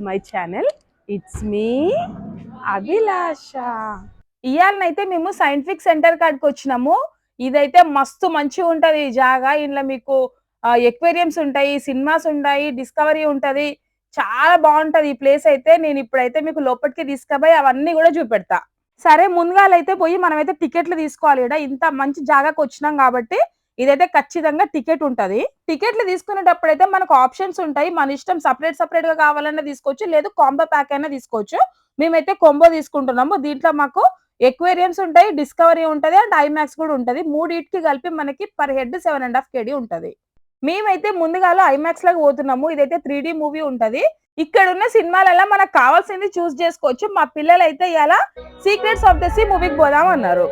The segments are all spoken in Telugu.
My channel. ఇట్స్ మీ అభిలాష. ఇయాలనైతే మేము సైంటిఫిక్ సెంటర్ కాడికి వచ్చినాము. ఇదైతే మస్తు మంచిగా ఉంటది ఈ జాగా. ఇందులో మీకు ఎక్వేరియంస్ ఉంటాయి, సినిమాస్ ఉంటాయి, డిస్కవరీ ఉంటది. చాలా బావుంటది ఈ ప్లేస్ అయితే. నేను ఇప్పుడైతే మీకు లోపటికి తీసుకుపోయి అవన్నీ కూడా చూపెడతా. సరే ముందుగాలైతే పోయి మనమైతే టికెట్లు తీసుకోవాలి ఈడ. ఇంత మంచి జాగాకి వచ్చినాం కాబట్టి ఇదైతే ఖచ్చితంగా టికెట్ ఉంటది. టికెట్లు తీసుకునేటప్పుడైతే మనకు ఆప్షన్స్ ఉంటాయి. మన ఇష్టం సెపరేట్‌గా కావాలన్నా తీసుకోవచ్చు. లేదు కాంబో ప్యాక్ అయినా తీసుకోవచ్చు. మేమైతే కాంబో తీసుకుంటున్నాము. దీంట్లో మాకు ఎక్వేరియంస్ ఉంటాయి, డిస్కవరీ ఉంటది అండ్ ఐమాక్స్ కూడా ఉంటది. మూడిటికి కలిపి మనకి పర్ హెడ్ 7.5 కేడీ ఉంటది. మేమైతే ముందుగాల ఐమాక్స్‌లోకి పోతున్నాము. ఇదైతే 3 మూవీ ఉంటది. ఇక్కడున్న సినిమాలలో మనకు కావాల్సింది చూస్ చేసుకోవచ్చు. మా పిల్లలైతే ఇయాల 'సీక్రెట్స్ ఆఫ్ ద సీ' మూవీకి పోదాం అన్నారు.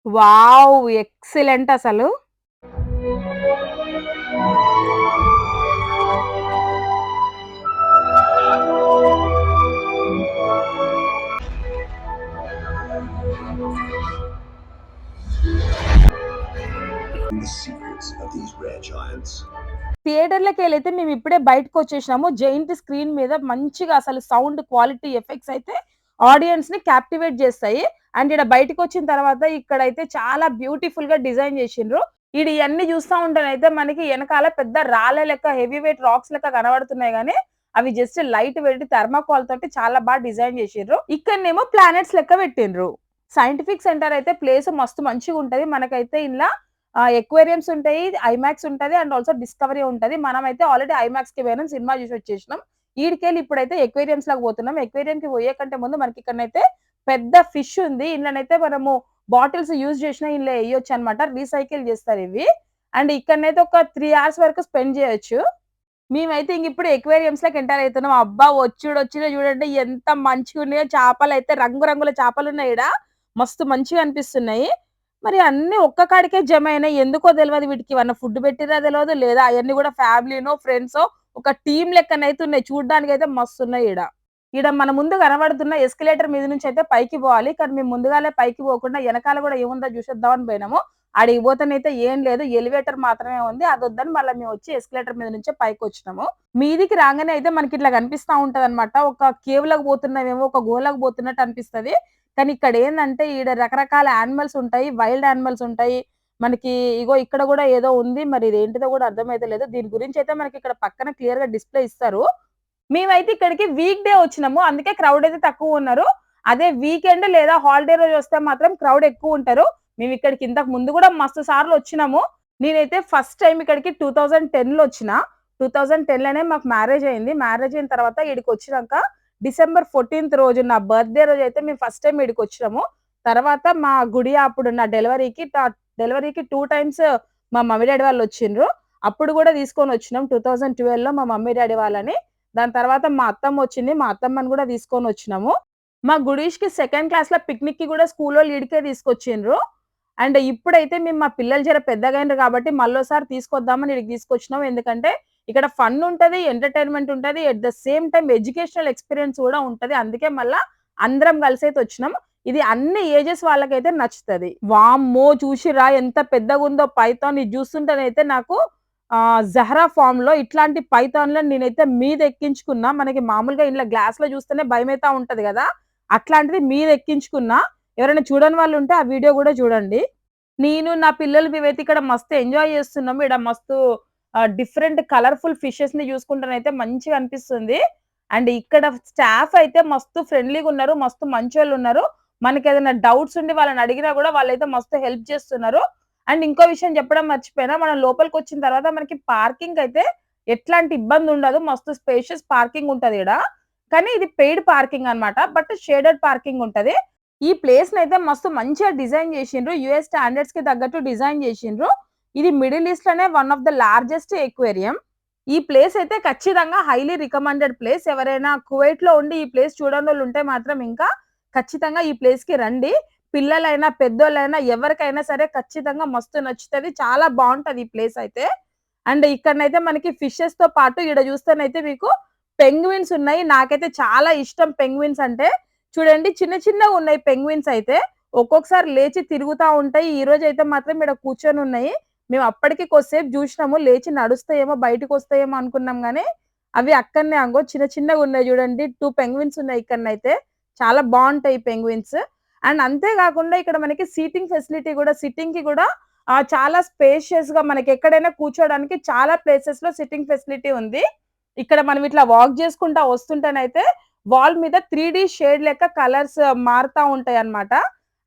వావ్! ఎక్సలెంట్ అసలు. The secrets of these rare giants. థియేటర్‌లకెళ్ళైతే మేము ఇప్పుడే బయటకొచ్చేసినాము. జెయింట్ స్క్రీన్ మీద మంచిగా అసలు సౌండ్ క్వాలిటీ ఎఫెక్ట్స్ అయితే ఆడియన్స్‌ని క్యాప్టివేట్ చేస్తాయి. అండ్ ఈడ బయటికొచ్చిన తర్వాత ఇక్కడైతే చాలా బ్యూటిఫుల్‌గా డిజైన్ చేసిండ్రు. ఈడ ఇయన్నీ చూస్తా ఉంటేనైతే మనకి ఎనకాల పెద్ద రాళ్ళ లెక్క హెవీ వెయిట్ రాక్స్ లెక్క కనబడుతున్నాయి గానీ, అవి జస్ట్ లైట్ వెయిట్ థర్మాకోల్ తోటి చాలా డిజైన్ చేసిండ్రు. ఇక్కడనేమో ప్లానెట్స్ లెక్క పెట్టిండ్రు. సైంటిఫిక్ సెంటర్ అయితే ప్లేస్ మస్తు మంచిగుంటది. మనకైతే ఇండ్ల ఎక్వేరియంస్ ఉంటాయి, ఐమాక్స్ ఉంటది అండ్ ఆల్సో డిస్కవరీ ఉంటది. మనమైతే ఆల్రెడీ ఐమాక్స్‌కి పోయినాం. సినిమా చూసి వచ్చేసినాం. ఈడికెళ్ళి ఇప్పుడైతే ఎక్వేరియంస్‌లోకి పోతున్నాం. ఎక్వేరియంకి పోయే కంటే ముందు మనకి ఇక్కడనైతే పెద్ద ఫిష్ ఉంది. ఇందులోనైతే మనము బాటిల్స్ యూజ్ చేసినా ఇందులో ఎయొచ్చనమాట. రీసైకిల్ చేస్తారివి. అండ్ ఇక్కడనైతే ఒక 3 అవర్స్ వరకు స్పెండ్ చేయొచ్చు. మేమైతే ఇంగిప్పుడు ఎక్వేరియంస్‌లోకి ఎంటర్ అయితున్నాం. అబ్బా! వచ్చుడొచ్చుడే చూడండి ఎంత మంచిగున్నాయో చేపలైతే రంగు రంగుల చేపలున్నాయి ఈడ. మస్తు మంచిగా అనిపిస్తున్నాయి. మరి అన్నీ ఒక్క కాడికే జమైనాయి. ఎందుకో తెలవదు వీటికి ఏమన్నా ఫుడ్ పెట్టిర్రా తెలవదు. లేదా అయన్నీ కూడా ఫ్యామిలీనో, ఫ్రెండ్సో ఒక టీమ్ లెక్కనైతే ఉన్నాయి. చూడ్డానికైతే మస్తున్నాయి ఈడ. ఈడ మన ముందు కనబడుతున్న ఎస్కలేటర్ మీద నుంచి అయితే పైకి పోవాలి. కానీ మేము ముందుగాలే పైకి పోకుండా ఎనకాల కూడా ఏముందో చూసేద్దాం అని పోయినాము. ఆడికి పోతేనైతే ఏం లేదు. ఎలివేటర్ మాత్రమే ఉంది. అదొద్దని మళ్ళా మేము వచ్చి ఎస్కలేటర్ మీద నుంచే పైకొచ్చినాము. మీదికి రాంగానే అయితే మనకి ఇట్లా కనిపిస్తా ఉంటదన్నమాట. ఒక కేవ్‌లోకి పోతున్నామేమో, ఒక గుహలోకి పోతున్నట్టు అనిపిస్తది. కానీ ఇక్కడ ఏందంటే ఈడ రకరకాల యానిమల్స్ ఉంటాయి. వైల్డ్ యానిమల్స్ ఉంటాయి. మనకి ఇగో ఇక్కడ గూడా ఏదో ఉంది. మరి ఇదేంటిదో గూడా అర్థమైతలేదు. దీని గురించయితే మనకి ఇక్కడ పక్కన క్లియర్‌గా డిస్‌ప్లే ఇస్తారు. మేమైతే ఇక్కడికి వీక్ డే వచ్చినాము. అందుకే క్రౌడ్ అయితే తక్కువున్నారు. అదే వీకెండ్ లేదా హాలిడే రోజు వస్తే మాత్రం క్రౌడ్ ఎక్కువుంటారు. మేమిక్కడికి ఇంతకు ముందు గూడా మస్తు సార్లు వచ్చినాము. నేనైతే ఫస్ట్ టైమ్ ఇక్కడికి 2010లో వచ్చిన. 2010లోనే మాకు మ్యారేజ్ అయింది. మ్యారేజ్ అయిన తర్వాత ఈడికొచ్చినంక డిసెంబర్ 14థ్ రోజు నా బర్త్‌డే రోజైతే మేము ఫస్ట్ టైమ్ ఈడికొచ్చినాము. తర్వాత మా గుడియ అప్పుడు నా డెలివరీకి 2 టైమ్స్ మా మమ్మీ డ్యాడీ వాళ్ళొచ్చిండ్రు. అప్పుడు గూడా తీసుకొనొచ్చినాం 2012లో మా మమ్మీ డ్యాడీ వాళ్ళని. దాని తర్వాత మా అత్తమ్మొచ్చింది. మా అత్తమ్మని గూడా తీసుకొనొచ్చినాము. మా గుడీష్‌కి సెకండ్ క్లాస్‌లో పిక్నిక్‌కి గూడా స్కూలోళ్ళు ఈడికే తీసుకొచ్చిండ్రు. అండ్ ఇప్పుడైతే మేము మా పిల్లలు జర పెద్దగయిండ్రు కాబట్టి మళ్ళోసారి తీసుకొద్దామని ఈడికి తీసుకొచ్చినాం. ఎందుకంటే ఇక్కడ ఫన్ ఉంటది, ఎంటర్‌టైన్‌మెంట్ ఉంటది. At the same time educational experience గూడా ఉంటది. అందుకే మళ్ళా అందరం కలిసైతే వచ్చినాం. ఇది అన్ని ఏజెస్ వాళ్ళకైతే నచ్చుతది. వామ్మో! చూషిర్రా ఎంత పెద్దగుందో పైథాన్. ఇది చూస్తుంటేనైతే నాకు జహరా ఫార్మ్‌లో ఇట్లాంటి పైథాన్‌లని నేనైతే మీదెక్కించుకున్నా. మనకి మామూలుగా ఇండ్ల గ్లాస్‌లో చూస్తేనే భయమైతా ఉంటది గదా! అట్లాంటిది మీదెక్కించుకున్నా. ఎవరైనా చూడని వాళ్ళుంటే ఆ వీడియో గూడా చూడండి. నేను నా పిల్లలు మేమైతే ఇక్కడ మస్తు ఎంజాయ్ చేస్తున్నాము. ఈడ మస్తు డిఫరెంట్ కలర్‌ఫుల్ ఫిషెస్‌ని చూసుకుంటేనైతే మంచిగా అనిపిస్తుంది. అండ్ ఇక్కడ స్టాఫ్ అయితే మస్తు ఫ్రెండ్లీగున్నారు. మస్తు మంచోళ్ళున్నారు. మనకేదైనా డౌట్స్ ఉండి వాళ్ళని అడిగినా గూడా వాళ్ళైతే మస్తు హెల్ప్ చేస్తున్నారు. అండ్ ఇంకో విషయం చెప్పడం మర్చిపోయినా. మనం లోపలికొచ్చిన తర్వాత మనకి పార్కింగ్ అయితే ఎట్లాంటి ఇబ్బందుండదు. మస్తు స్పేషియస్ పార్కింగ్ ఉంటదీడ. కానీ ఇది పెయిడ్ పార్కింగ్ అన్నమాట. బట్ షేడెడ్ పార్కింగ్ ఉంటది. ఈ ప్లేస్‌నైతే మస్తు మంచిగా డిజైన్ చేషిండ్రు. యూఎస్ స్టాండర్డ్స్‌కి తగ్గట్టు డిజైన్ చేషిండ్రు. ఇది మిడిల్ ఈస్ట్‌లోనే one of the largest aquarium. ఈ ప్లేస్ అయితే ఖచ్చితంగా హైలీ రికమెండెడ్ ప్లేస్. ఎవరైనా కువైట్‌లో ఉండి ఈ ప్లేస్ చూడనోళ్ళుంటే మాత్రం ఇంకా ఖచ్చితంగా ఈ ప్లేస్‌కి రండి. పిల్లలైనా, పెద్దోళ్ళైనా ఎవరికైనా సరే ఖచ్చితంగా మస్తు నచ్చుతది. చాలా బావుంటది ఈ ప్లేస్ అయితే. అండ్ ఇక్కడనైతే మనకి ఫిషెస్‌తో పాటు ఈడ చూస్తేనైతే మీకు పెంగ్విన్స్ ఉన్నాయి. నాకైతే చాలా ఇష్టం పెంగ్విన్స్ అంటే. చూడండి చిన్న చిన్నగున్నాయి పెంగ్విన్స్ అయితే. ఒక్కొక్కసారి లేచి తిరుగుతా ఉంటాయి. ఈరోజైతే మాత్రం ఈడ కూర్చొనున్నాయి. మేము అప్పటికి కొద్దిసేపు జూసినాము. లేచి నడుస్తాయేమో, బయటికొస్తాయేమో అనుకున్నాం గానీ, అవి అక్కడనే అంగో చిన్న చిన్నగున్నాయి జూడండి. 2 పెంగ్విన్స్ ఉన్నాయి ఇక్కడనైతే. చాలా బావుంటాయి పెంగ్విన్స్. అండ్ అంతే గాకుండా ఇక్కడ మనకి సీటింగ్ ఫెసిలిటీ గూడా సిట్టింగ్‌కి గూడా చాలా స్పేషియస్‌గా మనకెక్కడైనా కూర్చోవడానికి చాలా ప్లేసెస్‌లో సిట్టింగ్ ఫెసిలిటీ ఉంది. ఇక్కడ మనం ఇట్లా వాక్ జేసుకుంటా వస్తుంటేనైతే వాల్ మీద 3 షేడ్ లెక్క కలర్స్ మారుతా ఉంటాయన్నమాట.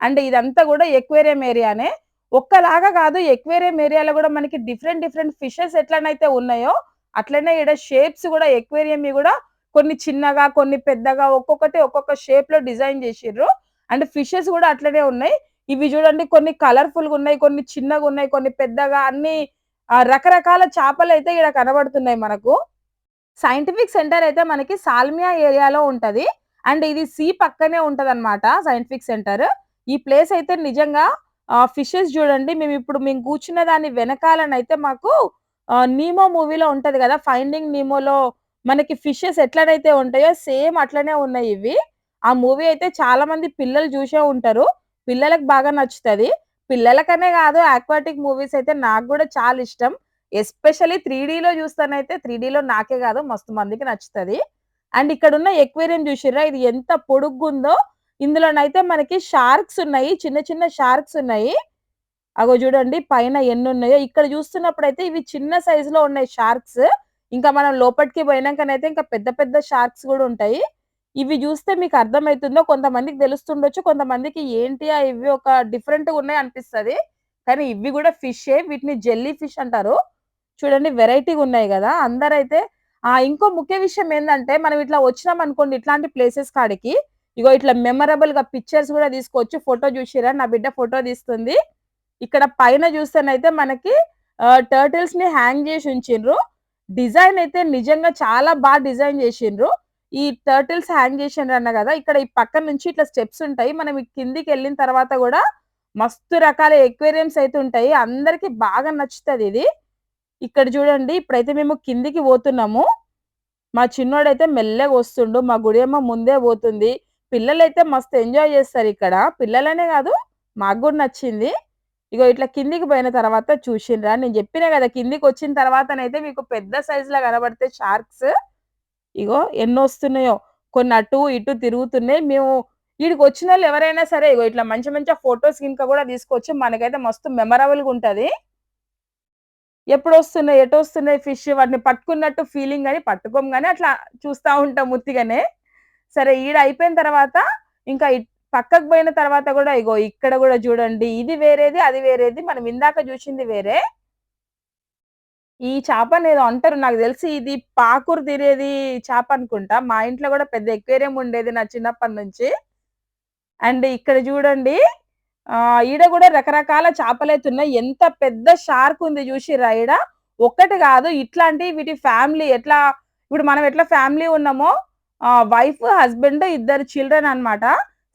అండ్ ఇదంతా గూడా ఎక్వేరియం ఏరియానే. ఒక్కలాగా గాదు ఎక్వేరియం ఏరియాలో గూడా మనకి డిఫరెంట్ డిఫరెంట్ ఫిషెస్ ఎట్లనైతే ఉన్నాయో, అట్లనే ఈడ షేప్స్ గూడా ఎక్వేరియంవి గూడా కొన్ని చిన్నగా, కొన్ని పెద్దగా ఒక్కొక్కటి ఒక్కొక్క షేప్‌లో డిజైన్ జేషిర్రు. అండ్ ఫిషెస్ గూడా అట్లనే ఉన్నాయి. ఇవి జూడండి కొన్ని కలర్‌ఫుల్‌గున్నాయి, కొన్ని చిన్నగున్నాయి, కొన్ని పెద్దగా అన్నీ రకరకాల చేపలైతే ఈడ కనబడుతున్నాయి మనకు. సైంటిఫిక్ సెంటర్ అయితే మనకి సాల్మియా ఏరియాలో ఉంటది. అండ్ ఇది సీ పక్కనే ఉంటదన్నమాట సైంటిఫిక్ సెంటర్. ఈ ప్లేస్ అయితే నిజంగా ఫిషెస్ జూడండి మేము కూర్చున్న దాని వెనకాలనైతే మాకు 'నీమో' మూవీలో ఉంటది గదా! 'ఫైండింగ్ నీమో'లో మనకి ఫిషెస్ ఎట్లనైతే ఉంటాయో సేమ్ అట్లనే ఉన్నాయి ఇవి. ఆ మూవీ అయితే చాలా మంది పిల్లలు జూషే ఉంటారు. పిల్లలకి బాగా నచ్చుతది. పిల్లలకనే గాదు అక్వాటిక్ మూవీస్ అయితే నాకు గూడా చాలా ఇష్టం. ఎస్పెషల్లీ 3డీలో జూస్తేనైతే 3డీలో నాకే గాదు మస్తు మందికి నచ్చుతది. అండ్ ఇక్కడున్న ఎక్వేరియం జూషిర్రా? ఇది ఎంత పొడుగ్గుందో. ఇందులోనైతే మనకి షార్క్స్ ఉన్నాయి. చిన్న చిన్న షార్క్స్ ఉన్నాయి. అగో జూడండి పైన ఎన్నున్నాయో. ఇక్కడ జూస్తున్నప్పుడైతే ఇవి చిన్న సైజ్‌లో ఉన్నాయి షార్క్స్. ఇంకా మనం లోపటికి పోయినంకనైతే ఇంకా పెద్ద పెద్ద షార్క్స్ గూడా ఉంటాయి. ఇవి జూస్తే మీకు అర్థమైతుందో కొంతమందికి తెలుస్తుండొచ్చు. కొంతమందికి ఏంటియా ఇవి ఒక డిఫరెంట్‌గా ఉన్నాయి అనిపిస్తది. కానీ ఇవి గూడా ఫిషే. వీటిని జెల్లీ ఫిష్ అంటారు. చూడండి వెరైటీగున్నాయి గదా! అందరైతే ఇంకో ముఖ్య విషయం ఏందంటే, మనం ఇట్లా వచ్చినామనుకోండి ఇట్లాంటి ప్లేసెస్ కాడికి, ఇగో ఇట్లా మెమరబుల్‌గా పిక్చర్స్ గూడా తీసుకోవచ్చు. ఫోటో జూషిర్రా? నా బిడ్డ ఫోటో తీస్తుంది. ఇక్కడ పైన జూస్తేనైతే మనకి టర్టిల్స్‌ని హ్యాంగ్ జేసి ఉంచిండ్రు. డిజైన్ అయితే నిజంగా చాలా డిజైన్ జేషిండ్రు. ఈ టర్టిల్స్ హ్యాంగ్ జేషిండ్రన్నా గదా! ఇక్కడ ఈ పక్క నుంచి ఇట్లా స్టెప్స్ ఉంటాయి. మనం ఈ కిందికెళ్ళిన తర్వాత గూడా మస్తు రకాల ఎక్వేరియంస్ అయితే ఉంటాయి. అందరికి బాగా నచ్చుతదిది. ఇక్కడ జూడండి ఇప్పుడైతే మేము కిందికి పోతున్నాము. మా చిన్నోడైతే మెల్లగా వస్తుండు. మా గుడియమ్మ ముందే పోతుంది. పిల్లలైతే మస్తు ఎంజాయ్ చేస్తారిక్కడ. పిల్లలనే గాదు మాకు గూడా నచ్చింది. ఇగో ఇట్లా కిందికి పోయిన తర్వాత చూషిండ్రా? నేను జెప్పినా గదా! కిందికొచ్చిన తర్వాతనైతే మీకు పెద్ద సైజ్‌లో కనబడతాయి షార్క్స్. ఇగో ఎన్నొస్తున్నాయో. కొన్ని అటు, ఇటు తిరుగుతున్నాయి. మేము ఈడికొచ్చినోళ్ళు ఎవరైనా సరే ఇగో ఇట్లా మంచి మంచిగా ఫోటోస్ గినక గూడా తీసుకోవచ్చు. మనకైతే మస్తు మెమరబుల్‌గా ఉంటది. ఎప్పుడొస్తున్నాయి, ఎటొస్తున్నాయి ఫిష్ వాటిని పట్టుకున్నట్టు ఫీలింగ్ అని పట్టుకోము గాని అట్లా చూస్తా ఉంటాం ఉత్తిగనే. సరే ఈడ అయిపోయిన తర్వాత ఇంకా పక్కకు పోయిన తర్వాత గూడా ఇగో ఇక్కడ గూడా జూడండి. ఇది వేరేది, అది వేరేది. మనం ఇందాక జూషింది వేరే. ఈ చేపనేదో అంటారు. నాకు తెలిసి ఇది పాకురు తినేది చేప అనుకుంటా. మా ఇంట్లో గూడా పెద్ద ఎక్వేరియం ఉండేది నా చిన్నప్పటి నుంచి. అండ్ ఇక్కడ జూడండి ఈడ గూడా రకరకాల చేపలైతున్నాయి. ఎంత పెద్ద షార్క్ ఉంది జూషిర్రా ఈడ? ఒక్కటి గాదు ఇట్లాంటి వీటి ఫ్యామిలీ ఎట్లా ఇప్పుడు మనం ఎట్లా ఫ్యామిలీ ఉన్నామో వైఫ్, హస్బెండ్, ఇద్దరు చిల్డ్రన్ అన్నమాట.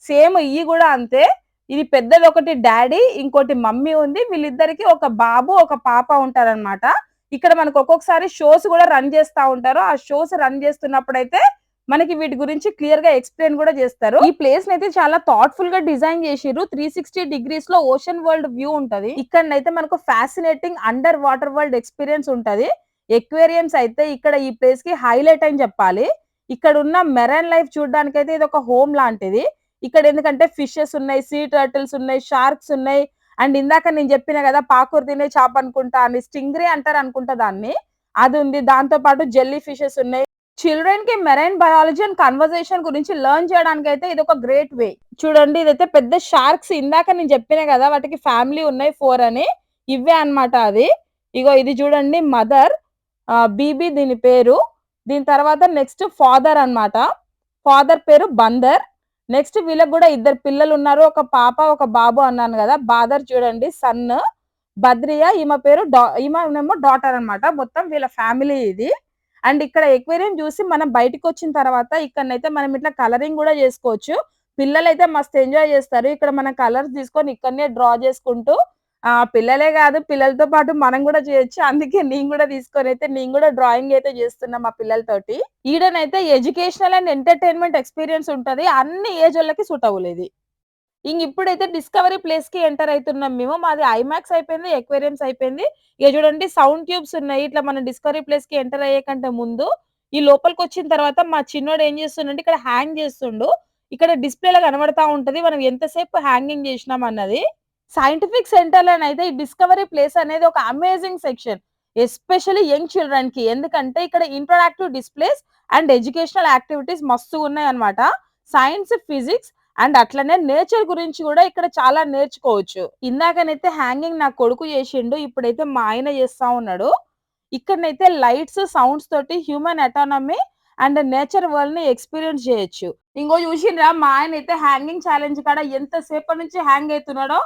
సేమ్ ఇయి గూడా అంతే. ఇది పెద్దదొకటి డ్యాడీ, ఇంకోటి మమ్మీ ఉంది. వీళ్ళిద్దరికీ ఒక బాబు, ఒక పాప ఉంటారన్నమాట. ఇక్కడ మనకు ఒక్కొక్కసారి షోస్ గూడా రన్ చేస్తా ఉంటారు. ఆ షోస్ రన్ చేస్తున్నప్పుడైతే మనకి వీటి గురించి క్లియర్‌గా ఎక్స్‌ప్లెయిన్ గూడా జేస్తారు. ఈ ప్లేస్‌నైతే చాలా థాట్‌ఫుల్‌గా డిజైన్ జేషిర్రు. 360 డిగ్రీస్‌లో ఓషన్ వరల్డ్ వ్యూ ఉంటది. ఇక్కడనైతే మనకు fascinating under water world experience ఉంటది. ఎక్వేరియంస్ అయితే ఇక్కడ ఈ ప్లేస్‌కి హైలైట్ అని జెప్పాలి. ఇక్కడున్న మెరైన్ లైఫ్ చూడ్డానికైతే ఇదొక హోమ్ లాంటిది. ఇక్కడ ఎందుకంటే ఫిషెస్ ఉన్నాయి, సీ టర్టిల్స్ ఉన్నాయి, షార్క్స్ ఉన్నాయి. అండ్ ఇందాక నేను జెప్పిన గదా! పాకురు తినే చేప అనుకుంటా అని స్టింగ్రే అంటారనుకుంటా దాన్ని. అది ఉంది. దాంతో పాటు జెల్లీ ఫిషెస్ ఉన్నాయి. చిల్డ్రన్‌కి మెరైన్ బయాలజీ అండ్ కన్వర్జేషన్ గురించి లెర్న్ చేయడానికైతే ఇదొక గ్రేట్ వే. చూడండి ఇదైతే పెద్ద షార్క్స్ ఇందాక నేను చెప్పినా గదా! వాటికి ఫ్యామిలీ ఉన్నాయి 4 అని. ఇవ్వే అన్నమాట అది. ఇగో ఇది చూడండి మదర్ బీబీ దీని పేరు. దీని తర్వాత నెక్స్ట్ ఫాదర్ అన్నమాట. ఫాదర్ పేరు బందర్. నెక్స్ట్ వీళ్ళకి గూడా ఇద్దరు పిల్లలున్నారు. ఒక పాప, ఒక బాబు అన్నాను గదా! బాదర్ చూడండి సన్. బద్రియా ఈమెనేమో డాటర్ అన్నమాట. మొత్తం వీళ్ళ ఫ్యామిలీ ఇది. అండ్ ఇక్కడ ఎక్వేరియం జూసి మనం బయటికొచ్చిన తర్వాత ఇక్కడనైతే మనం ఇట్లా కలరింగ్ గూడా జేసుకోవచ్చు. పిల్లలైతే మస్తు ఎంజాయ్ జేస్తారు. ఇక్కడ మనం కలర్స్ తీసుకొని ఇక్కడనే డ్రా చేసుకుంటూ పిల్లలే గాదు పిల్లలతో పాటు మనం గూడా జేయొచ్చు. అందుకే నేను గూడా డ్రాయింగ్ అయితే జేస్తున్నా మా పిల్లలతోటి. ఈడనైతే ఎడ్యుకేషనల్ అండ్ ఎంటర్‌టైన్‌మెంట్ ఎక్స్‌పీరియన్స్ ఉంటది. అన్ని ఏజోళ్ళకి సూటబుల్ ఇది. ఇప్పుడైతే డిస్కవరీ ప్లేస్‌కి ఎంటర్ అయితున్నాం మేము. మాది ఐమాక్స్ అయిపోయింది, ఎక్వేరియంస్ అయిపోయింది. ఇగ చూడండి సౌండ్ ట్యూబ్స్ ఉన్నాయి. ఇట్లా మన డిస్కవరీ ప్లేస్‌కి ఎంటర్ అయ్యే కంటే ముందు, ఈ లోపలికొచ్చిన తర్వాత మా చిన్నోడు ఏం చేస్తుండంటే ఇక్కడ హ్యాంగ్ చేస్తుండు. ఇక్కడ డిస్‌ప్లేలో కనబడతా ఉంటది. మనం ఎంతసేపు హ్యాంగింగ్ చేసినాం అన్నది. సైంటిఫిక్ సెంటర్‌లోనైతే ఈ డిస్కవరీ ప్లేస్ అనేది ఒక అమేజింగ్ సెక్షన్. ఎస్పెషల్లీ యంగ్ చిల్డ్రన్‌కి. ఎందుకంటే ఇక్కడ interactive displays and educational activities మస్తుగున్నాయన్నమాట. సైన్స్, ఫిజిక్స్ అండ్ అట్లనే నేచర్ గురించి గూడా ఇక్కడ చాలా నేర్చుకోవచ్చు. ఇందాకనైతే హ్యాంగింగ్ నా కొడుకు చేశిండు. ఇప్పుడైతే మా ఆయన చేస్తా ఉన్నాడు. ఇక్కడనైతే లైట్స్, సౌండ్స్ తోటి హ్యూమన్ అటానమీ అండ్ నేచర్ వరల్డ్‌ని ఎక్స్‌పీరియన్స్ చేయొచ్చు. ఇంగో చూసిండ్రా మా ఆయనైతే హ్యాంగింగ్ ఛాలెంజ్ కాడ ఎంత సేపటి నుంచి హ్యాంగ్ అయితున్నాడో.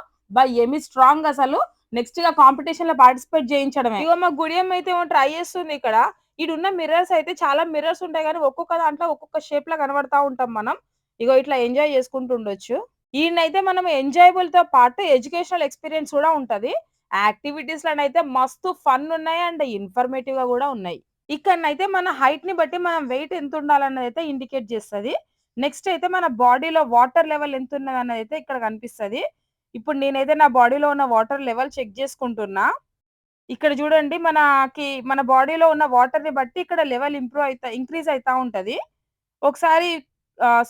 ఏమి స్ట్రాంగ్ అసలు. నెక్స్ట్ ఇగ కాంపిటీషన్‌లో పార్టిసిపేట్ చేయించడమే. ఇగో మా గుడియమ్మ అయితే ఏమో ట్రై చేస్తుంది ఇక్కడ. ఈడున్న మిర్రర్స్ అయితే చాలా మిర్రర్స్ ఉంటాయి గానీ ఒక్కొక్క దాంట్లో ఒక్కొక్క షేప్‌లో కనబడతా ఉంటాం మనం. ఇగో ఇట్లా ఎంజాయ్ చేసుకుంటూ ఉండొచ్చు. ఈడనైతే మనం ఎంజాయబుల్‌తో పాటు ఎడ్యుకేషనల్ ఎక్స్‌పీరియన్స్ కూడా ఉంటది. యాక్టివిటీస్‌లోనైతే మస్తు ఫన్ ఉన్నాయి అండ్ ఇన్ఫర్మేటివ్‌గా గూడా ఉన్నాయి. ఇక్కడనైతే మన హైట్‌ని బట్టి మనం వెయిట్ ఎంతుండాలన్నదైతే ఇండికేట్ చేస్తది. నెక్స్ట్ అయితే మన బాడీలో వాటర్ లెవెల్ ఎంతున్నదన్నదైతే ఇక్కడ కనిపిస్తది. ఇప్పుడు నేనైతే నా బాడీలో ఉన్న వాటర్ లెవెల్ చెక్ చేసుకుంటున్నా. ఇక్కడ చూడండి మన బాడీలో ఉన్న వాటర్‌ని బట్టి ఇక్కడ లెవెల్ ఇంక్రీజ్ అయితా ఉంటది. ఒకసారి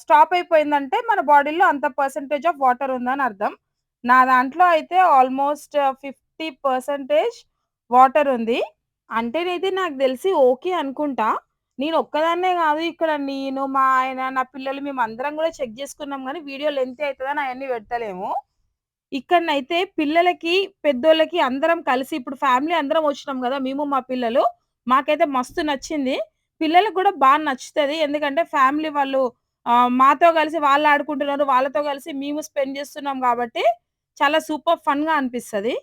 స్టాప్ అయిపోయిందంటే మన బాడీలో అంత పర్సెంటేజ్ ఆఫ్ వాటర్ ఉందని అర్థం. నా దాంట్లో అయితే ఆల్‌మోస్ట్ 50% వాటర్ ఉంది. అంటేనైతే నాకు తెలిసి ఓకే అనుకుంటా. నేను ఒక్కదాన్నే గాదు ఇక్కడ నేను, మా ఆయన, నా పిల్లలు మేమందరం గూడా చెక్ జేసుకున్నాం గానీ వీడియో లెంతీ అయితదని అయన్నీ పెడతలేము. ఇక్కడనైతే పిల్లలకి, పెద్దోళ్ళకి అందరం కలిసి ఇప్పుడు ఫ్యామిలీ అందరం వచ్చినాం గదా! మేము, మా పిల్లలు. మాకైతే మస్తు నచ్చింది. పిల్లలకి గూడా నచ్చుతది. ఎందుకంటే ఫ్యామిలీ వాళ్ళు మాతో కలిసి వాళ్ళు ఆడుకుంటున్నారు. వాళ్ళతో కలిసి మేము స్పెండ్ చేస్తున్నాం గాబట్టి చాలా సూపర్ ఫన్‌గా అనిపిస్తది.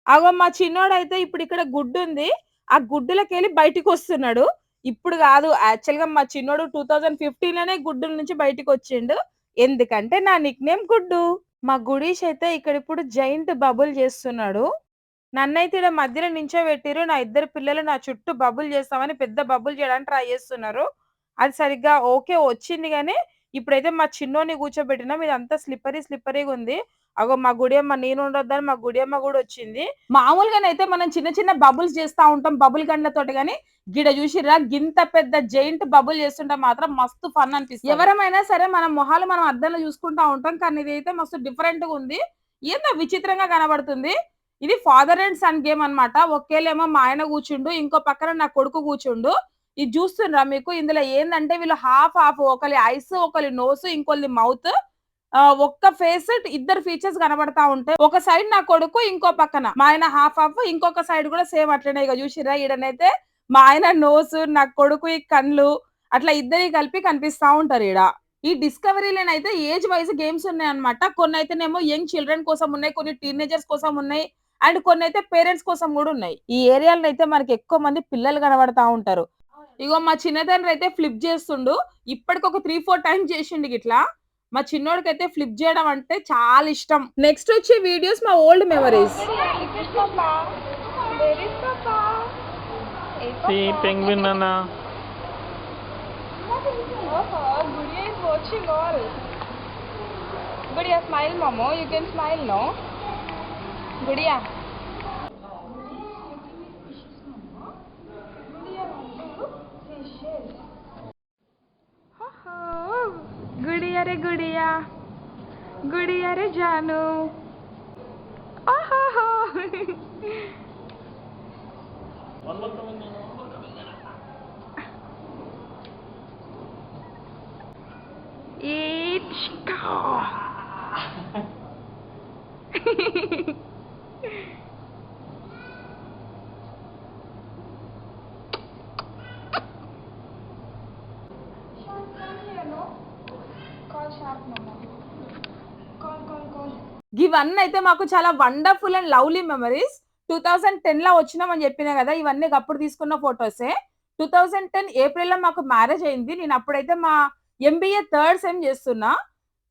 అగో మా చిన్నోడైతే ఇప్పుడిక్కడ గుడ్డుంది. ఆ గుడ్డులకెళ్ళి బయటికొస్తున్నాడు. ఇప్పుడు గాదు యాక్చువల్‌గా మా చిన్నోడు 2015లోనే గుడ్డుల నుంచి బయటికొచ్చిండు. ఎందుకంటే నా నిక్‌నేమ్ గుడ్డు. మా గుడీష్ అయితే ఇక్కడిప్పుడు జైంట్ బబుల్ చేస్తున్నాడు. నన్నైతే ఈడ మధ్యలో నించోబెట్టిర్రు. నా ఇద్దరు పిల్లలు నా చుట్టూ బబుల్ చేస్తామని పెద్ద బబుల్ చేయడానికి ట్రై చేస్తున్నారు. అది సరిగ్గా ఓకే వచ్చింది గానీ, ఇప్పుడైతే మా చిన్నోడిని కూర్చోబెట్టినాం. ఇదంతా స్లిప్పరీగుంది. అగో మా గుడియమ్మ నేనుండొద్దని మా గుడియమ్మ గూడా వచ్చింది. మామూలుగానైతే మనం చిన్న చిన్న బబుల్స్ చేస్తా ఉంటాం బబుల్ గన్‌లతోటి గానీ, గిడ చూసిర్రా గింత పెద్ద జైంట్ బబుల్ చేస్తుంటే మాత్రం మస్తు ఫన్ అనిపిస్తది. ఎవరమైనా సరే మన మొహాలు మనం అద్దంలో చూసుకుంటా ఉంటాం. కానీ ఇదైతే మస్తు డిఫరెంట్‌గా ఉంది. ఏందో విచిత్రంగా కనబడుతుంది. ఇది ఫాదర్ అండ్ సన్ గేమ్ అన్నమాట. ఒకేలేమో మా ఆయన కూర్చుండు. ఇంకో పక్కన నా కొడుకు కూర్చుండు. ఇది చూస్తుండ్రా మీకు? ఇందులో ఏందంటే వీళ్ళు హాఫ్ ఒకలి ఐస్, ఒకలి నోస్, ఇంకోలిది మౌత్. ఒక్క ఫేస్ ఇద్దరు ఫీచర్స్ కనబడతా ఉంటాయి. ఒక సైడ్ నా కొడుకు, ఇంకో పక్కన మా ఆయన హాఫ్, ఇంకొక సైడ్ కూడా సేమ్ అట్లనే. ఇగ చూసిర్రా ఈడనైతే మా ఆయన నోసు, నా కొడుకు ఈ కళ్ళు అట్లా ఇద్దరియి కలిపి కనిపిస్తా ఉంటారు ఈడ. ఈ డిస్కవరీలోనైతే ఏజ్ వైస్ గేమ్స్ ఉన్నాయన్నమాట. కొన్నైతేనేమో యంగ్ చిల్డ్రన్ కోసం ఉన్నాయి. కొన్ని టీనేజర్స్ కోసం ఉన్నాయి. అండ్ కొన్నైతే పేరెంట్స్ కోసం గూడా ఉన్నాయి. ఈ ఏరియాలో అయితే మనకి ఎక్కువ మంది పిల్లలు కనబడతా ఉంటారు. ఇగో మా చిన్న తండ్రి ఫ్లిప్ చేస్తుండు. ఇప్పటికొక 3, 4 టైమ్స్ చేసిండు గిట్లా. మా చిన్నోడికైతే ఫ్లిప్ చేయడం అంటే చాలా ఇష్టం. నెక్స్ట్ వచ్చే వీడియోస్ మా old memories. Where is Papa? See penguin Nana. Oh, Gudiya is watching all. Gudiya, smile, Momo. You can smile, no? Gudiya. Gudiya re Gudiya. Gudiya re Janu. Oh. Eat. Call sharp, Mama. Call. ఇవన్నీ అయితే మాకు చాలా వండర్‌ఫుల్ అండ్ లవ్లీ మెమరీస్. 2010లో వచ్చినామని చెప్పినా గదా! ఇవన్నీ అప్పుడు తీసుకున్న ఫోటోసే. 2010 ఏప్రిల్‌లో మాకు మ్యారేజ్ అయింది. నేను అప్పుడైతే మా ఎంబీఏ థర్డ్ సెమ్ చేస్తున్నా.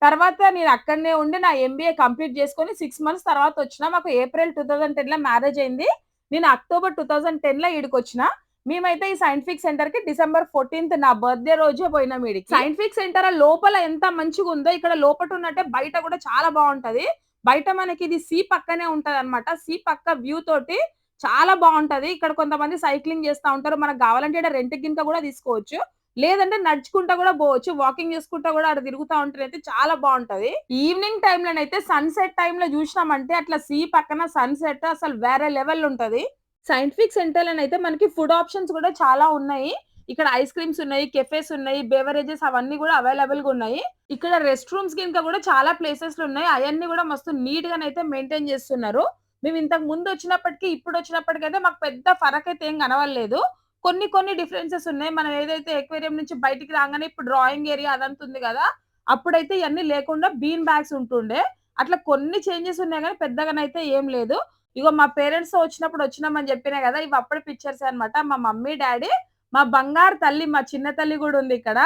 తర్వాత నేను అక్కడనే ఉండి నా ఎంబీఏ కంప్లీట్ చేసుకొని 6 మంత్స్ తర్వాత వచ్చినా. మాకు ఏప్రిల్ 2010లో మ్యారేజ్ అయింది. నేను అక్టోబర్ 2010లో ఈడికొచ్చిన. మేమైతే ఈ సైంటిఫిక్ సెంటర్ కి డిసెంబర్ 14th నా బర్త్డే రోజే పోయినాం. వీడికి సైంటిఫిక్ సెంటర్ లోపల ఎంత మంచిగా ఉందో ఇక్కడ లోపల ఉన్నట్టే బయట కూడా చాలా బాగుంటది. బయట మనకి ఇది సీ పక్కనే ఉంటది అనమాట. సీ పక్క వ్యూ తోటి చాలా బాగుంటది. ఇక్కడ కొంతమంది సైక్లింగ్ చేస్తా ఉంటారు. మనకు కావాలంటే ఇక్కడ రెంట్ కింద కూడా తీసుకోవచ్చు, లేదంటే నడుచుకుంటా కూడా పోవచ్చు. వాకింగ్ చేసుకుంటా కూడా అక్కడ తిరుగుతా ఉంటే చాలా బాగుంటది. ఈవినింగ్ టైమ్ లోనైతే సన్సెట్ టైమ్ లో చూసినామంటే అట్లా సీ పక్కన సన్సెట్ అసలు వేరే లెవెల్ ఉంటది. సైంటిఫిక్ సెంటర్ అయితే మనకి ఫుడ్ ఆప్షన్స్ కూడా చాలా ఉన్నాయి. ఇక్కడ ఐస్ క్రీమ్స్ ఉన్నాయి, కెఫేస్ ఉన్నాయి, బెవరేజెస్ అవన్నీ కూడా అవైలబుల్ గా ఉన్నాయి. ఇక్కడ రెస్ట్ రూమ్స్ కింద కూడా చాలా ప్లేసెస్ ఉన్నాయి. అవన్నీ కూడా మస్తు నీట్ గానైతే మెయింటైన్ చేస్తున్నారు. మేము ఇంతకు ముందు వచ్చినప్పటికీ ఇప్పుడు వచ్చినప్పటికైతే మాకు పెద్ద ఫరక్ అయితే ఏం కనవలేదు. కొన్ని డిఫరెన్సెస్ ఉన్నాయి. మనం ఏదైతే ఎక్వేరియం నుంచి బయటికి రాగానే ఇప్పుడు డ్రాయింగ్ ఏరియా అదంతా ఉంది కదా, అప్పుడైతే ఇవన్నీ లేకుండా బీన్ బ్యాగ్స్ ఉంటుండే. అట్లా కొన్ని చేంజెస్ ఉన్నాయి కానీ పెద్దగానైతే ఏం లేదు. ఇగో మా పేరెంట్స్ తో వచ్చినామని చెప్పినా కదా, ఇవి అప్పుడే పిక్చర్స్ అన్నమాట. మా మమ్మీ డాడీ, మా బంగారు తల్లి, మా చిన్న తల్లి కూడా ఉంది ఇక్కడ.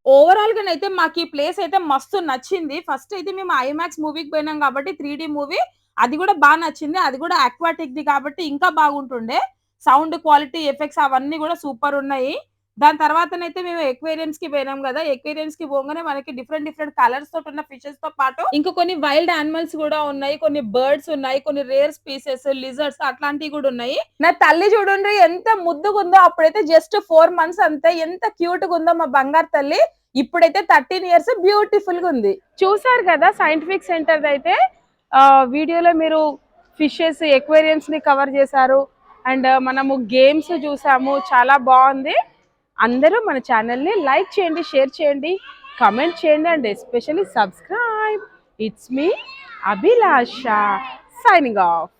ఓవరాల్ గా అయితే మాకు ఈ ప్లేస్ అయితే మస్తు నచ్చింది. ఫస్ట్ అయితే మేము ఐమాక్స్ మూవీకి పోయినాం కాబట్టి 3D మూవీ అది కూడా బాగా నచ్చింది. అది కూడా అక్వాటిక్ ది కాబట్టి ఇంకా బాగుంటుండే. సౌండ్ క్వాలిటీ, ఎఫెక్ట్స్ అవన్నీ కూడా సూపర్ ఉన్నాయి. దాని తర్వాతనైతే మేము ఎక్వేరియమ్స్ కి పోయినాం కదా. ఎక్వేరియమ్స్ కి పోగానే మనకి డిఫరెంట్ కలర్స్ తోటి ఉన్న ఫిషెస్ తో పాటు ఇంకా కొన్ని వైల్డ్ యానిమల్స్ కూడా ఉన్నాయి, కొన్ని బర్డ్స్ ఉన్నాయి, కొన్ని రేర్ స్పీసెస్, లిజర్డ్స్ అట్లాంటివి కూడా ఉన్నాయి. నా తల్లి చూడండి ఎంత ముద్దుగా ఉందో. అప్పుడైతే జస్ట్ 4 months అంతే. ఎంత క్యూట్ గా ఉందో మా బంగారు తల్లి. ఇప్పుడైతే 13 years బ్యూటిఫుల్ గా ఉంది. చూసారు కదా సైంటిఫిక్ సెంటర్ అయితే. వీడియోలో మీరు ఫిషెస్, ఎక్వేరియమ్స్ ని కవర్ చేశారు అండ్ మనము గేమ్స్ చూసాము. చాలా బాగుంది. అందరూ మన ఛానల్ని లైక్ చేయండి, షేర్ చేయండి, కమెంట్ చేయండి and especially subscribe. It's me Abhilasha signing off.